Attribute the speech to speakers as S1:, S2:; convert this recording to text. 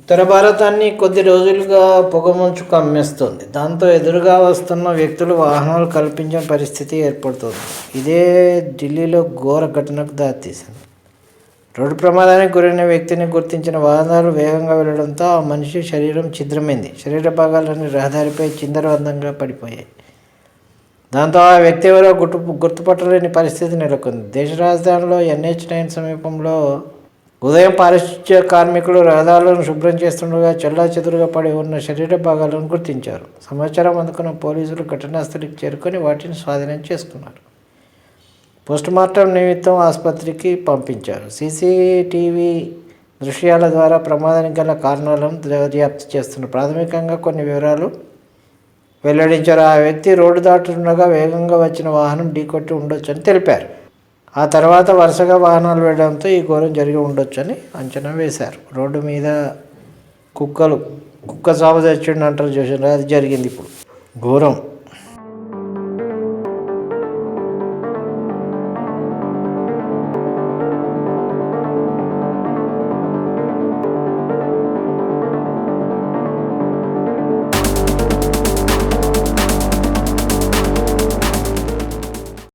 S1: ఉత్తర భారతాన్ని కొద్ది రోజులుగా పొగమంచు కమ్మేస్తుంది. దాంతో ఎదురుగా వస్తున్న వ్యక్తులు వాహనాలు కల్పించిన పరిస్థితి ఏర్పడుతోంది. ఇదే ఢిల్లీలో ఘోర ఘటనకు దారితీసింది. రోడ్డు ప్రమాదానికి గురైన వ్యక్తిని గుర్తించిన వాహనాలు వేగంగా వెళ్లడంతో ఆ మనిషి శరీరం ఛిద్రమైంది. శరీర భాగాలన్నీ రహదారిపై చిందరవందరగా పడిపోయాయి. దాంతో ఆ వ్యక్తి ఎవరో గుర్తుపట్టలేని పరిస్థితి నెలకొంది. దేశ రాజధానిలో NH9 సమీపంలో ఉదయం పారిశుధ్య కార్మికులు రహదారులను శుభ్రం చేస్తుండగా చెల్లాచెదురుగా పడి ఉన్న శరీర భాగాలను గుర్తించారు. సమాచారం అందుకున్న పోలీసులు ఘటనా స్థలికి చేరుకొని వాటిని స్వాధీనం చేసుకున్నారు. పోస్టుమార్టం నిమిత్తం ఆసుపత్రికి పంపించారు. CCTV దృశ్యాల ద్వారా ప్రమాదానికి గల కారణాలను దర్యాప్తు చేస్తున్నారు. ప్రాథమికంగా కొన్ని వివరాలు వెల్లడించారు. ఆ వ్యక్తి రోడ్డు దాటుతుండగా వేగంగా వచ్చిన వాహనం ఢీకొట్టి ఉండొచ్చని తెలిపారు. ఆ తర్వాత వరుసగా వాహనాలు వెళ్ళడంతో ఈ ఘోరం జరిగి ఉండొచ్చని అంచనా వేశారు. రోడ్డు మీద కుక్క చావ తెచ్చిండు అంటారు చూసారు, అది జరిగింది ఇప్పుడు ఘోరం.